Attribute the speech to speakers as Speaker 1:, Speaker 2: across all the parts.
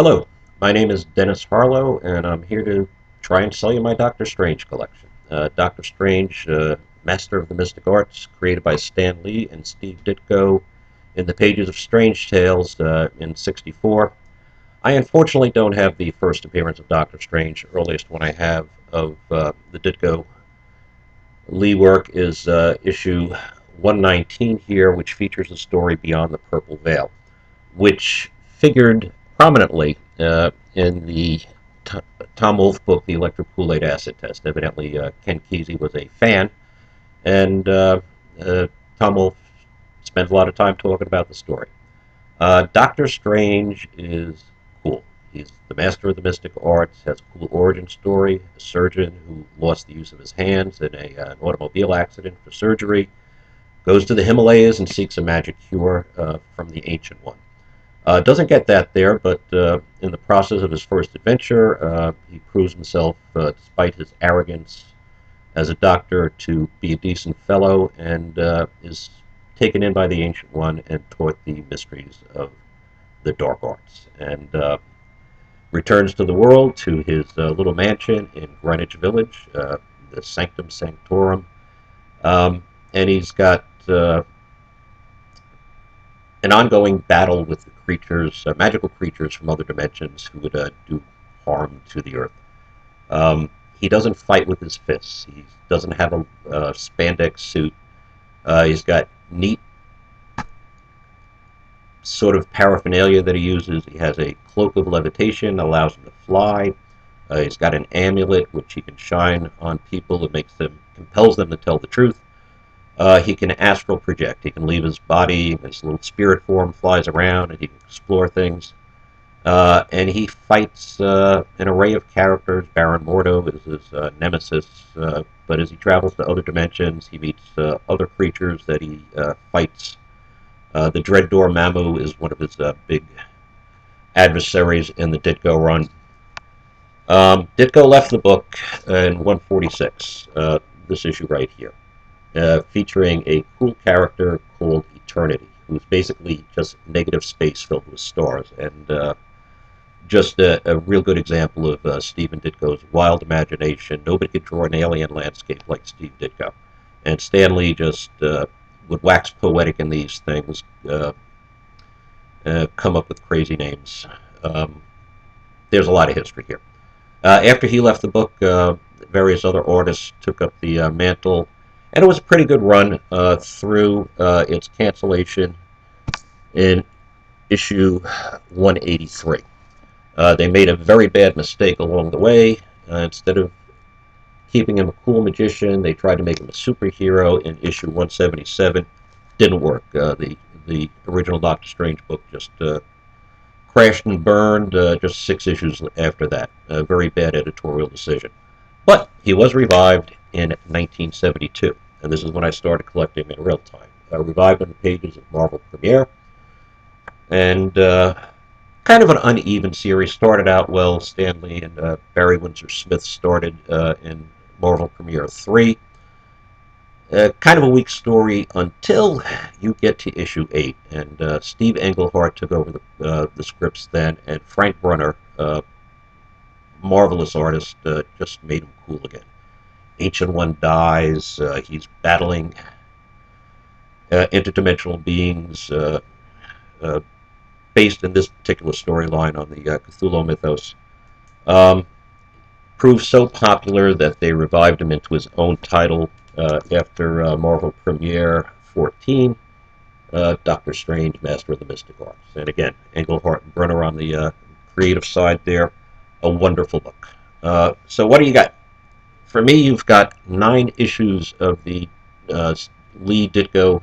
Speaker 1: Hello, my name is Dennis Harlow, and I'm here to try and sell you my Doctor Strange collection. Doctor Strange, Master of the Mystic Arts, created by Stan Lee and Steve Ditko in the pages of Strange Tales in '64. I unfortunately don't have the first appearance of Doctor Strange. The earliest one I have of the Ditko Lee work is issue 119 here, which features the story Beyond the Purple Veil, which figured prominently in the Tom Wolfe book, The Electric Kool-Aid Acid Test. Evidently, Ken Kesey was a fan, and uh, Tom Wolfe spent a lot of time talking about the story. Doctor Strange is cool. He's the master of the mystic arts, has a cool origin story, a surgeon who lost the use of his hands in an automobile accident for surgery, goes to the Himalayas and seeks a magic cure from the Ancient One. Doesn't get that there, but in the process of his first adventure, he proves himself, despite his arrogance as a doctor, to be a decent fellow and is taken in by the Ancient One and taught the mysteries of the dark arts. And returns to the world, to his little mansion in Greenwich Village, the Sanctum Sanctorum. And he's got an ongoing battle with the creatures, magical creatures from other dimensions who would do harm to the Earth. He doesn't fight with his fists. He doesn't have a spandex suit. He's got neat sort of paraphernalia that he uses. He has a cloak of levitation, allows him to fly. He's got an amulet which he can shine on people. It compels them to tell the truth. He can astral project. He can leave his body, his little spirit form flies around, and he can explore things. And he fights an array of characters. Baron Mordo is his nemesis, but as he travels to other dimensions, he meets other creatures that he fights. The Dread Dormammu is one of his big adversaries in the Ditko run. Ditko left the book in 146, this issue right here. Featuring a cool character called Eternity, who's basically just negative space filled with stars, and just a real good example of Stephen Ditko's wild imagination. Nobody could draw an alien landscape like Steve Ditko, and Stan Lee just would wax poetic in these things, come up with crazy names. There's a lot of history here. After he left the book, various other artists took up the mantle, and it was a pretty good run through its cancellation in issue 183. They made a very bad mistake along the way. Instead of keeping him a cool magician, they tried to make him a superhero in issue 177. Didn't work. The original Doctor Strange book just crashed and burned just 6 issues after that. A very bad editorial decision. But he was revived in 1972, and this is when I started collecting in real time. Revived on the pages of Marvel Premiere, and kind of an uneven series. Started out well. Stan Lee and Barry Windsor Smith started in Marvel Premiere 3. Kind of a weak story until you get to issue 8, and Steve Englehart took over the scripts then, and Frank Brunner, marvelous artist, just made him cool again. Ancient One dies. He's battling interdimensional beings based in this particular storyline on the Cthulhu mythos. Proved so popular that they revived him into his own title after Marvel Premiere 14, Doctor Strange, Master of the Mystic Arts. And again, Englehart and Brunner on the creative side there. A wonderful book. So what do you got? For me, you've got 9 issues of the Lee Ditko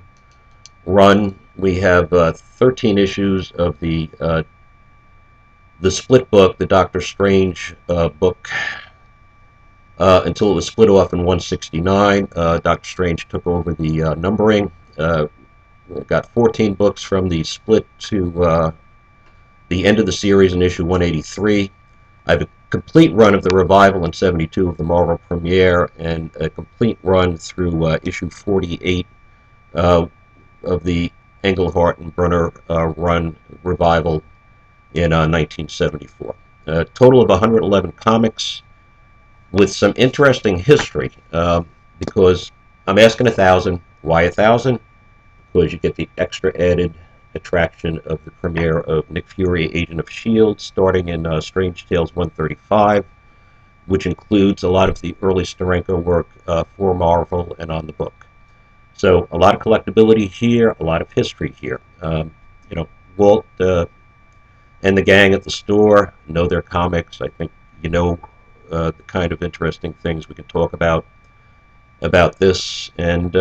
Speaker 1: run. We have 13 issues of the split book, the Doctor Strange book, until it was split off in 169. Doctor Strange took over the numbering. Got 14 books from the split to the end of the series in issue 183. I have a complete run of the revival in 72 of the Marvel Premiere, and a complete run through issue 48 of the Englehart and Brunner run revival in 1974. A total of 111 comics with some interesting history, because I'm asking 1,000. Why 1,000? Because you get the extra added attraction of the premiere of Nick Fury, Agent of S.H.I.E.L.D., starting in Strange Tales 135, which includes a lot of the early Steranko work for Marvel and on the book. So a lot of collectability here, a lot of history here. Walt and the gang at the store know their comics. I think you know the kind of interesting things we can talk about this. And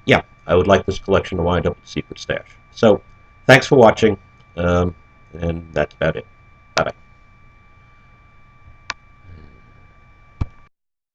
Speaker 1: yeah, I would like this collection to wind up with Secret Stash. So thanks for watching, and that's about it.